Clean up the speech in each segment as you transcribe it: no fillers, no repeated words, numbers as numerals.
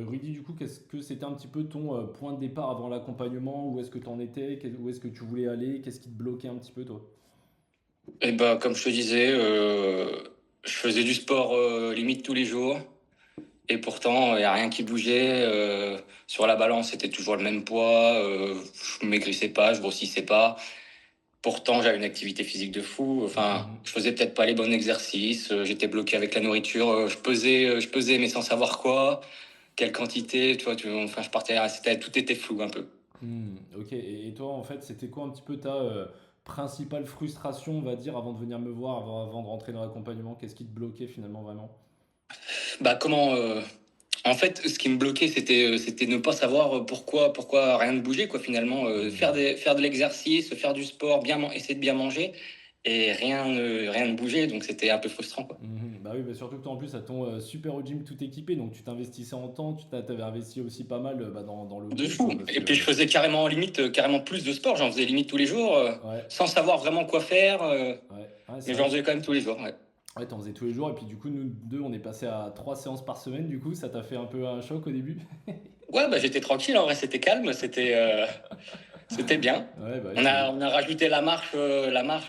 Rudy, du coup, qu'est-ce que c'était un petit peu ton point de départ avant l'accompagnement? Où est-ce que tu en étais? Où est-ce que tu voulais aller? Qu'est-ce qui te bloquait un petit peu, toi? Et bah, comme je te disais, je faisais du sport limite tous les jours. Et pourtant, il n'y a rien qui bougeait. Sur la balance, c'était toujours le même poids. Je maigrissais pas, je grossissais pas. Pourtant, j'avais une activité physique de fou. Enfin, Mhm. je faisais peut-être pas les bons exercices. J'étais bloqué avec la nourriture. Je pesais, mais sans savoir quoi, quelle quantité. Enfin, je partais. Tout était flou un peu. Ok, et toi, en fait, c'était quoi un petit peu ta principale frustration, on va dire, avant de venir me voir, avant de rentrer dans l'accompagnement? Qu'est-ce qui te bloquait finalement vraiment? Bah, comment En fait, ce qui me bloquait, c'était ne pas savoir pourquoi rien ne bougeait, quoi, finalement. Faire de l'exercice, faire du sport, essayer de bien manger, et rien ne bougeait, donc c'était un peu frustrant, quoi. Bah oui, bah surtout que toi, en plus, à ton super au gym tout équipé, donc tu t'investissais en temps, t'avais investi aussi pas mal bah, dans le De groupe, quoi, fou. parce Et que... puis je faisais carrément, limite, carrément plus de sport. J'en faisais limite tous les jours, Ouais, sans savoir vraiment quoi faire, ouais, c'est mais vrai j'en que faisais quand même tous les jours, ouais. ouais, t'en faisais tous les jours, et puis du coup, nous deux, on est passé à 3 séances par semaine, du coup, ça t'a fait un peu un choc au début? Ouais, bah j'étais tranquille, en vrai, c'était calme, c'était bien. Ouais, bah oui, On c'est a, ouf. on a rajouté la marche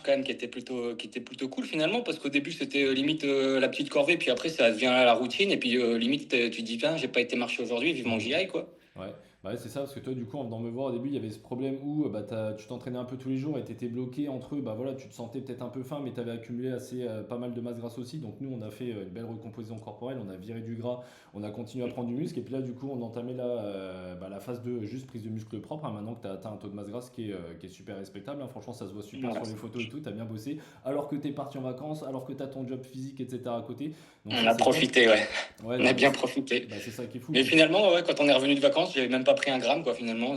quand même qui était plutôt cool finalement parce qu'au début c'était limite la petite corvée puis après ça devient la routine et puis limite tu te dis tiens j'ai pas été marcher aujourd'hui vivement que Mhm. j'y aille quoi. Ouais, bah ouais, c'est ça, parce que toi, du coup, en venant me voir au début, il y avait ce problème où bah, tu t'entraînais un peu tous les jours et t'étais bloqué entre eux. Bah voilà, tu te sentais peut-être un peu faim, mais t'avais accumulé assez pas mal de masse grasse aussi. Donc nous, on a fait une belle recomposition corporelle, on a viré du gras, on a continué à prendre du muscle. Et puis là, du coup, on entamait bah, la phase de juste prise de muscle propre, hein, maintenant que tu as atteint un taux de masse grasse qui est super respectable, hein. Franchement, ça se voit super Voilà. sur les photos et tout, tu as bien bossé. Alors que tu es parti en vacances, alors que tu as ton job physique, etc. à côté. Donc On ça, a c'est top. profité, ouais. Ouais, On non, a mais bien profité. bah, c'est ça qui est fou. Mais Puis, finalement ouais quand on est revenu de vacances j'avais même pas pris un gramme quoi finalement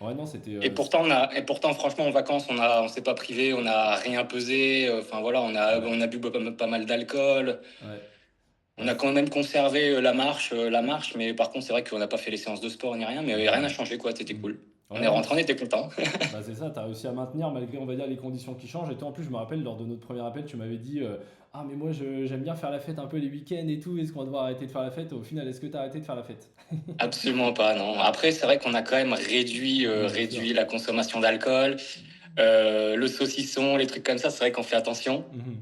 Ouais, non, c'était. et pourtant franchement en vacances on s'est pas privé, on n'a rien pesé, enfin voilà Ouais, on a bu pas mal d'alcool. ouais. On Ouais, a quand même conservé la marche, mais par contre, c'est vrai qu'on n'a pas fait les séances de sport ni rien, mais rien n'a mhm, changé, quoi. C'était mhm. cool. On Ouais, est non, mais rentré, on était content. bah, c'est ça, tu as réussi à maintenir malgré, on va dire, les conditions qui changent. Et toi, en plus, je me rappelle, lors de notre premier appel, tu m'avais dit ah, mais moi, j'aime bien faire la fête un peu les week-ends et tout. Est-ce qu'on va devoir arrêter de faire la fête? Au final, est-ce que tu as arrêté de faire la fête? Absolument pas, non. Après, c'est vrai qu'on a quand même réduit, Oui, bien sûr. réduit la consommation d'alcool. Le saucisson, les trucs comme ça, c'est vrai qu'on fait attention. Mhm,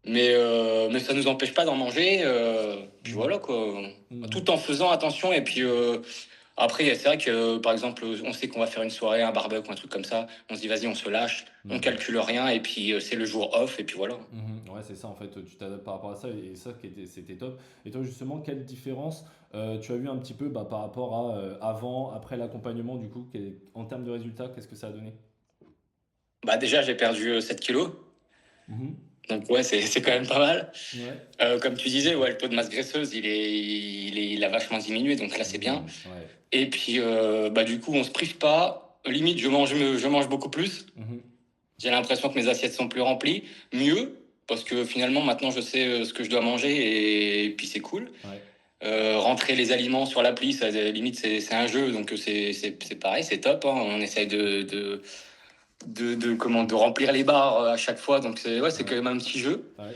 Mais ça nous empêche pas d'en manger. Puis mhm, voilà, quoi. mhm. Tout en faisant attention. Et puis après, c'est vrai que, par exemple, on sait qu'on va faire une soirée, un barbecue, un truc comme ça. On se dit, vas-y, on se lâche. On Mhm. calcule rien. Et puis, c'est le jour off. Et puis voilà. Ouais, c'est ça en fait, tu t'adaptes par rapport à ça et ça c'était top. Et toi justement, quelle différence tu as vu un petit peu bah, par rapport à avant, après l'accompagnement du coup, en termes de résultats, qu'est-ce que ça a donné? Bah déjà, j'ai perdu 7 kilos. Mhm. Donc ouais, c'est quand même pas mal. Ouais. Comme tu disais, ouais, le taux de masse graisseuse, il a vachement diminué. Donc là, c'est bien. Ouais. Et puis, bah du coup, on se prive pas. Limite, je mange beaucoup plus. Mhm. J'ai l'impression que mes assiettes sont plus remplies. Mieux, parce que finalement, maintenant, je sais ce que je dois manger et puis c'est cool. Ouais. Rentrer les aliments sur l'appli, ça, limite, c'est un jeu. Donc c'est pareil, c'est top, hein. On essaye de remplir les barres à chaque fois. Donc c'est quand Ouais. même un petit jeu. Ouais.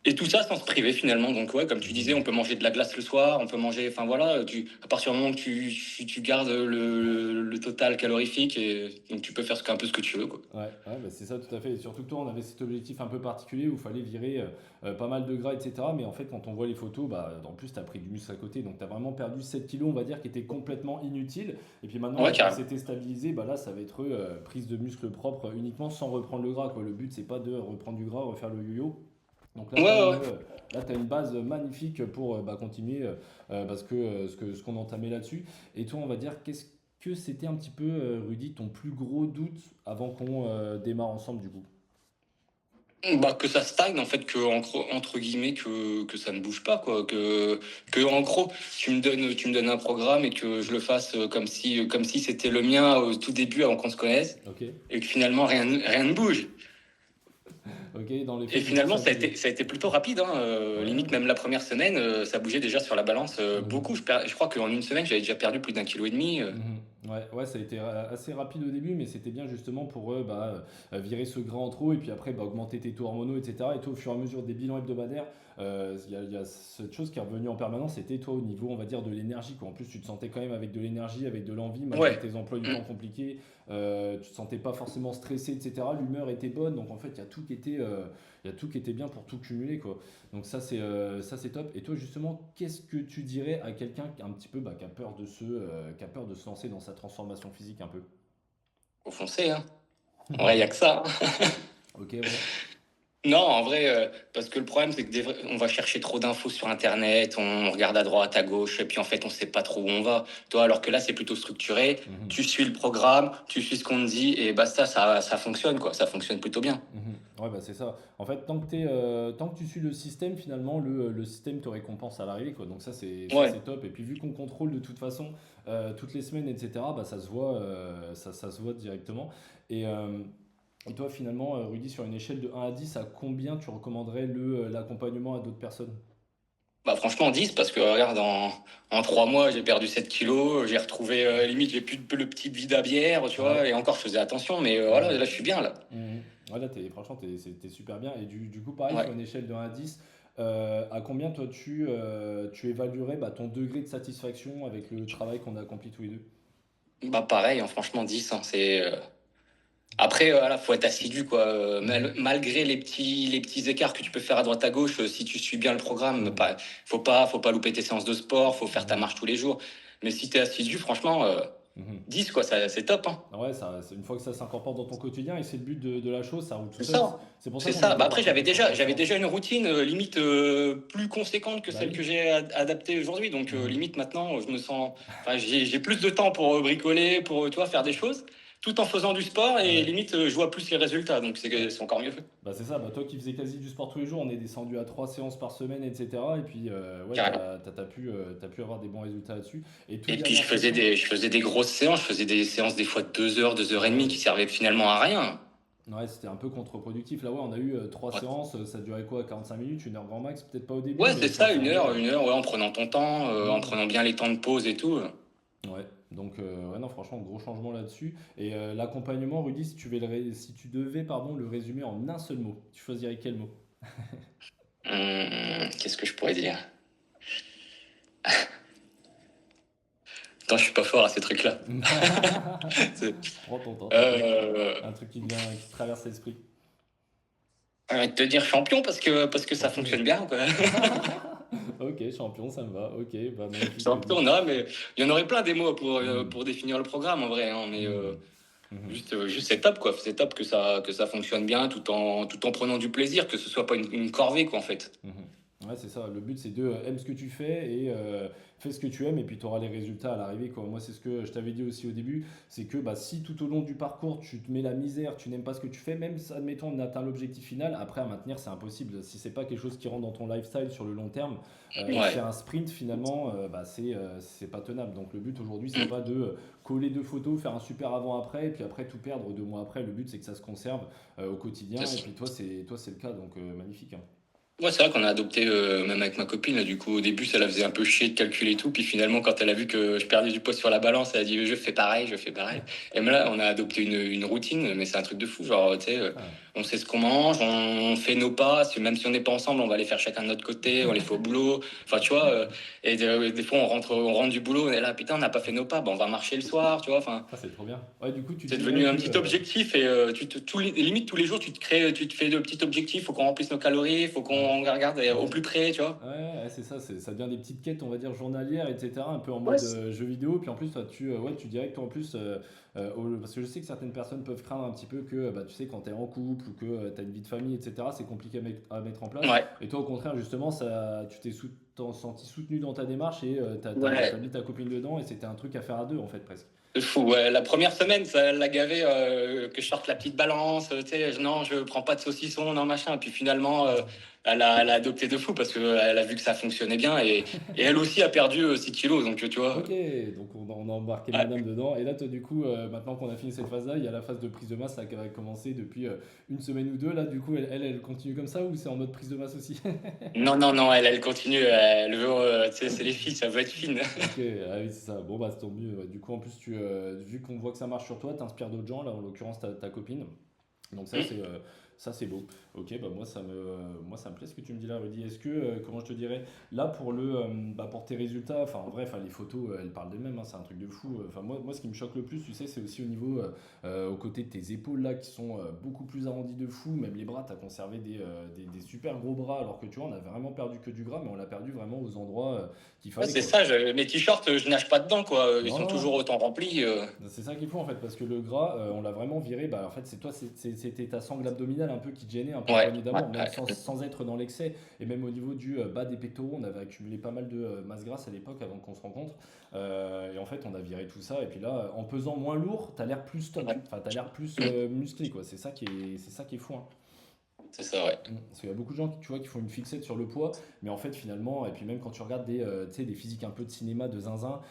Et tout ça sans se priver finalement. Donc ouais, comme tu disais, on Mhm. peut manger de la glace le soir, on peut manger, enfin voilà, à partir du moment que tu gardes le total calorifique, et donc tu peux faire un peu ce que tu veux, quoi. Ouais, bah c'est ça tout à fait. Et surtout que toi, on avait cet objectif un peu particulier où il fallait virer pas mal de gras, etc. Mais en fait, quand on voit les photos, bah, en plus, tu as pris du muscle à côté. Donc, tu as vraiment perdu 7 kilos, on va dire, qui étaient complètement inutiles. Et puis maintenant, Ouais, là que carrément. c'était stabilisé, bah là, ça va être prise de muscle propre uniquement sans reprendre le gras, quoi. Le but, c'est pas de reprendre du gras, refaire le yo-yo. Donc là, Ouais, tu as ouais, une, ouais. là, t'as une base magnifique pour bah, continuer parce que ce qu'on entamait là-dessus. Et toi, on va dire, qu'est-ce que c'était un petit peu, Rudy, ton plus gros doute avant qu'on démarre ensemble du coup? Bah, que ça stagne, en fait, entre guillemets, que ça ne bouge pas, quoi. Que en gros, tu me donnes un programme et que je le fasse comme si c'était le mien au tout début avant qu'on se connaisse Ok, et que finalement rien ne bouge. ok, dans les Et faits, du coup, finalement, ça ça a bougeait. été, ça a été plutôt rapide, hein. Ouais. Limite, même la première semaine, ça bougeait déjà sur la balance beaucoup. Mhm. Je crois qu'en une semaine, j'avais déjà perdu plus d'1,5 kg. Mhm. Ouais, ouais, ça a été assez rapide au début, mais c'était bien justement pour virer ce gras en trop et puis après augmenter tes taux hormonaux, etc. Et toi, au fur et à mesure des bilans hebdomadaires, il y a cette chose qui est revenue en permanence, c'était toi au niveau, on va dire, de l'énergie, quoi. En plus, tu te sentais quand même avec de l'énergie, avec de l'envie, malgré Ouais. tes emplois du Mm. temps compliqués. Tu te sentais pas forcément stressé, etc. L'humeur était bonne, donc en fait, il y a tout qui était bien pour tout cumuler, quoi. Donc ça c'est top. Et toi justement, qu'est-ce que tu dirais à quelqu'un qui, un petit peu qui a peur de se lancer dans sa transformation physique un peu? Faut foncer, hein. Ouais, il y a que ça, hein. Ok, ouais. Non, en vrai, parce que le problème, c'est que on va chercher trop d'infos sur Internet, on regarde à droite, à gauche, et puis en fait, on sait pas trop où on va. Toi, alors que là, c'est plutôt structuré. Mhm, Tu suis le programme, tu suis ce qu'on te dit, et basta, ça fonctionne, quoi. Ça fonctionne plutôt bien. mhm. Ouais, bah c'est ça. En fait, tant que tu suis le système, finalement, le système te récompense à l'arrivée, quoi. Donc ça Ouais. c'est top. Et puis vu qu'on contrôle de toute façon toutes les semaines, etc., bah ça se voit directement. Et, euh, et toi, finalement, Rudy, sur une échelle de 1 à 10, à combien tu recommanderais l'accompagnement à d'autres personnes? Bah, franchement, 10, parce que regarde, en 3 mois, j'ai perdu 7 kilos, j'ai retrouvé, limite, j'ai plus le petit vide à bière, tu vois, Ouais. et encore, je faisais attention, mais voilà, Mhm. là, je suis bien, là. Mhm. Ouais, là, franchement, t'es super bien. Et du coup, pareil, sur Ouais. une échelle de 1 à 10, à combien toi tu évaluerais ton degré de satisfaction avec le travail qu'on a accompli tous les deux? Bah, pareil, hein, franchement, 10, hein, Après, voilà, faut être assidu, quoi. Mhm. Malgré les petits écarts que tu peux faire à droite à gauche, si tu suis bien le programme, Mhm. faut pas louper tes séances de sport, faut faire ta Mhm. marche tous les jours. Mais si t'es assidu, franchement, Mhm. 10, quoi, c'est top, hein. Ah ouais, une fois que ça s'incorpore dans ton quotidien et c'est le but de la chose, ça roule tout C'est seul. ça, C'est hein. c'est pour ça C'est qu'on ça. était Bah après, parti j'avais plus sur déjà, ta j'avais séance. déjà une routine limite plus conséquente que Bah celle oui. que j'ai adaptée aujourd'hui. Donc Mhm. limite maintenant, je me sens, enfin, j'ai plus de temps pour bricoler, pour tu vois, faire des choses, tout en faisant du sport et Ouais. limite, je vois plus les résultats. Donc Ouais. c'est encore mieux. Bah c'est ça, bah toi qui faisais quasi du sport tous les jours, on est descendu à 3 séances par semaine, etc. Et puis ouais, Carrément. t'as pu avoir des bons résultats là-dessus. Et toute Et puis je dernière faisais question. des, je faisais des grosses séances, je faisais des séances des fois de 2 heures, 2 heures et demie qui Ouais, servaient finalement à rien. ouais, c'était un peu contre-productif. Là, ouais, on a eu 3 séances, ça durait quoi, 45 minutes, 1 heure grand max, peut-être pas au début, Ouais, mais c'est ça ça, s'est amélioré. 1 heure, ouais, en prenant ton temps, en Mhm. prenant bien les temps de pause et tout. Ouais, donc ouais, non, franchement, gros changement là-dessus. Et l'accompagnement, Rudy, si tu devais pardon, le résumer en un seul mot, tu choisirais quel mot? Qu'est-ce que je pourrais dire? Attends, je suis pas fort à ces trucs-là. C'est- Prends ton temps, t'inquiète. Euh, Un truc qui te traverse l'esprit. j'ai envie de te dire champion parce que ça Champion. fonctionne bien, quoi. Ok, champion, ça me va. Ok, bah magnifique, Champion, Rudy. non, mais il y en aurait plein des mots Hmm, pour définir le programme en vrai, hein, mais hmm, mhm. juste c'est top, quoi. C'est top que ça fonctionne bien tout en prenant du plaisir, que ce soit pas une corvée, quoi, en fait. Mhm. Ouais, c'est ça. Le but, c'est de aimer ce que tu fais et fais ce que tu aimes et puis tu auras les résultats à l'arrivée, quoi. Moi, c'est ce que je t'avais dit aussi au début, c'est que bah, si tout au long du parcours, tu te mets la misère, tu n'aimes pas ce que tu fais, même si, admettons, on atteint l'objectif final, après à maintenir, c'est impossible. Si c'est pas quelque chose qui rentre dans ton lifestyle sur le long terme, Ouais. faire un sprint, finalement, c'est pas tenable. Donc le but aujourd'hui, c'est Mm. pas de coller 2 photos, faire un super avant-après et puis après tout perdre 2 mois après. Le but, c'est que ça se conserve au quotidien et puis toi, c'est le cas, donc magnifique, hein. Ouais, c'est vrai qu'on a adopté, même avec ma copine, là, du coup, au début, ça la faisait un peu chier de calculer tout. Puis finalement, quand elle a vu que je perdais du poids sur la balance, elle a dit, je fais pareil, je fais pareil. Et même là, on a adopté une routine, mais c'est un truc de fou. Genre, tu sais, Ah. on sait ce qu'on mange, on fait nos pas. Même si on n'est pas ensemble, on va les faire chacun de notre côté, on les fait au boulot. Enfin, tu vois, et des fois, on rentre du boulot, on est là, putain, on n'a pas fait nos pas, bah, on va marcher le soir, tu vois. Enfin, Ah, c'est trop bien. Ouais, du coup, tu c'est dirais devenu un que. petit objectif et limite tous les jours tu te fais de petits objectifs. Faut qu'on remplisse nos calories, faut Ouais, qu'on regarde au plus près, tu vois. ouais, ouais, c'est ça, ça devient des petites quêtes, on va dire, journalières, etc. Un peu en Ouais. mode jeu vidéo. Puis en plus, toi, ouais, tu dirais que toi, en plus, parce que je sais que certaines personnes peuvent craindre un petit peu que, bah, tu sais, quand tu es en couple ou que tu as une vie de famille, etc., c'est compliqué à mettre en place. Ouais. Et toi, au contraire, justement, tu t'en senti soutenu dans ta démarche et t'as Ouais. mis ta copine dedans et c'était un truc à faire à deux, en fait, presque. De fou. Ouais. La première semaine, ça l'a gavé que je sorte la petite balance. Tu sais, non, je prends pas de saucisson, non machin. Et puis finalement, elle a adopté de fou parce qu'elle a vu que ça fonctionnait bien et elle aussi a perdu 6 kilos. Donc tu vois. Ok, donc on a embarqué madame Ouais. dedans. Et là, toi, du coup, maintenant qu'on a fini cette phase-là, il y a la phase de prise de masse là, qui va commencer depuis une semaine ou deux. Là, du coup, elle continue comme ça ou c'est en mode prise de masse aussi? Non, non, non, elle continue. le jour, tu sais, c'est les filles, ça veut être fine. Ok, ah oui, c'est ça. Bon, bah, c'est tant mieux. Ouais. Du coup, en plus, vu qu'on voit que ça marche sur toi, t'inspires d'autres gens, là, en l'occurrence, ta copine. Donc Mm. ça c'est beau. Ok, bah moi ça me plaît ce que tu me dis là, Rudy. Est-ce que, comment je te dirais, là pour tes résultats, enfin en vrai, enfin, les photos, elles parlent d'elles-mêmes, hein, c'est un truc de fou. Enfin moi ce qui me choque le plus, tu sais, c'est aussi au niveau, aux côtés de tes épaules là, qui sont beaucoup plus arrondies de fou. Même les bras, t'as conservé des super gros bras, alors que tu vois, on a vraiment perdu que du gras, mais on l'a perdu vraiment aux endroits qu'il Ouais, fallait c'est quoi. ça, mes t-shirts, je nage pas dedans, quoi. Ils Non, sont non, toujours non. autant remplis. C'est ça qu'il faut en fait, parce que le gras, on l'a vraiment viré. Bah, en fait, c'est toi, c'était ta sangle abdominale un peu qui te gênait, un peu la Ouais, poignée ouais, d'amour, même ouais. sans être dans l'excès. Et même au niveau du bas des pectoraux, on avait accumulé pas mal de masse grasse à l'époque avant qu'on se rencontre. Et en fait, on a viré tout ça. Et puis là, en pesant moins lourd, t'as l'air plus stock. Ouais. Enfin, t'as l'air plus Mm. musclé, quoi. C'est ça qui est fou, hein. C'est ça, ouais. Parce qu'il y a beaucoup de gens qui, tu vois, qui font une fixette sur le poids, mais en fait finalement, et puis même quand tu regardes tu sais, des physiques un peu de cinéma, de zinzin,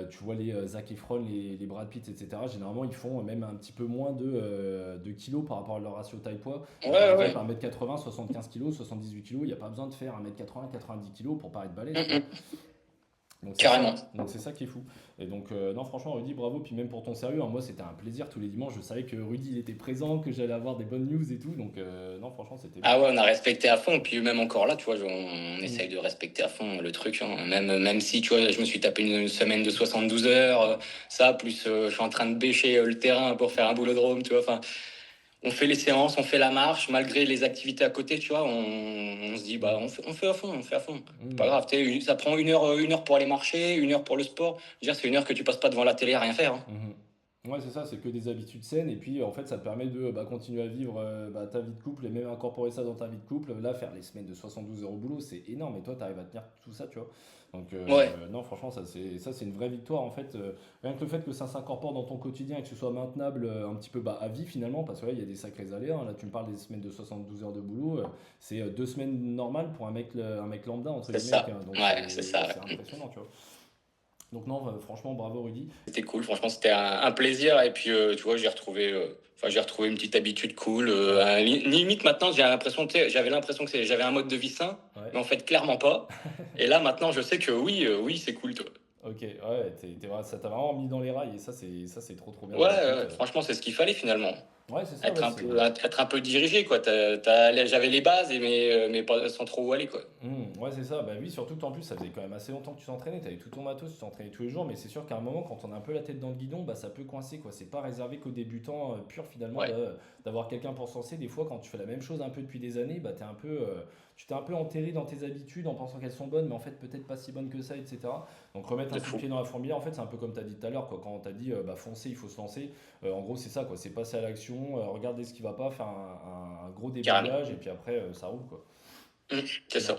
tu vois les Zac Efron, les Brad Pitt, etc. Généralement, ils font même un petit peu moins de kilos par rapport à leur ratio taille-poids. Par Ouais, exemple, ouais. 1m80, 75 kilos, 78 kilos, il n'y a pas besoin de faire 1m80, 90 kilos pour paraître balèze, tu Mm, vois. mm. Carrément. Donc c'est ça qui est fou. Et donc non franchement Rudy bravo puis même pour ton sérieux hein, moi c'était un plaisir tous les dimanches je savais que Rudy il était présent que j'allais avoir des bonnes news et tout donc non franchement c'était Ah beau. ouais, on a respecté à fond. Puis même encore là, tu vois, on Mm. essaye de respecter à fond le truc, hein. Même si, tu vois, je me suis tapé une semaine de 72 heures, ça, plus je suis en train de bêcher le terrain pour faire un boulodrome, tu vois. Enfin, on fait les séances, on fait la marche, malgré les activités à côté, tu vois, on se dit, bah, Mm. on fait à fond, on fait à fond. C'est pas Mm. grave, tu sais, ça prend une heure pour aller marcher, une heure pour le sport. Je veux dire, c'est une heure que tu passes pas devant la télé à rien faire, hein. Mhm. Ouais, c'est ça, c'est que des habitudes saines, et puis en fait, ça te permet de continuer à vivre ta vie de couple et même incorporer ça dans ta vie de couple. Là, faire les semaines de 72 heures au boulot, c'est énorme, et toi, tu arrives à tenir tout ça, tu vois. Donc, Ouais, non, franchement, ça, c'est une vraie victoire en fait. Rien que le fait que ça s'incorpore dans ton quotidien et que ce soit maintenable un petit peu à vie finalement, parce que là, il y a des sacrés aléas, hein. Là, tu me parles des semaines de 72 heures de boulot, c'est 2 semaines normales pour un mec lambda, entre c'est guillemets, ça. hein. Donc, Ouais, c'est ça, c'est ouais. impressionnant, tu vois. Donc, non, franchement, bravo, Rudy. C'était cool, franchement, c'était un plaisir. Et puis, tu vois, j'ai retrouvé une petite habitude cool. Ouais, Limite, maintenant, j'ai l'impression, tu sais, j'avais l'impression que j'avais un mode de vie sain, ouais. mais en fait, clairement pas. Et là, maintenant, je sais que oui, oui, c'est cool, toi. Ok, ouais, ça t'a vraiment mis dans les rails et ça c'est trop trop bien. Ouais, Bah écoute, ouais, franchement, c'est ce qu'il fallait finalement. ouais c'est ça, ouais Être un peu dirigé, quoi. J'avais les bases, mais pas sans trop où aller, quoi. Ouais c'est ça. Bah oui, surtout que en plus ça faisait quand même assez longtemps que tu t'entraînais, t'avais tout ton matos, tu t'entraînais tous les jours, mais c'est sûr qu'à un moment quand on a un peu la tête dans le guidon, bah ça peut coincer quoi. C'est pas réservé qu'aux débutants purs finalement Ouais, d'avoir quelqu'un pour se lancer. Des fois quand tu fais la même chose un peu depuis des années, bah tu t'es un peu enterré dans tes habitudes en pensant qu'elles sont bonnes, mais en fait peut-être pas si bonnes que ça, etc. Donc remettre un de coup de fou. pied dans la fourmilière, en fait c'est un peu comme tu as dit tout à l'heure, quoi. Quand on t'a dit bah foncer, il faut se lancer. En gros, c'est ça, quoi. C'est passer à l'action, regarder ce qui va pas, faire un gros Carrément. déblayage, et puis après, ça roule, quoi. C'est ça.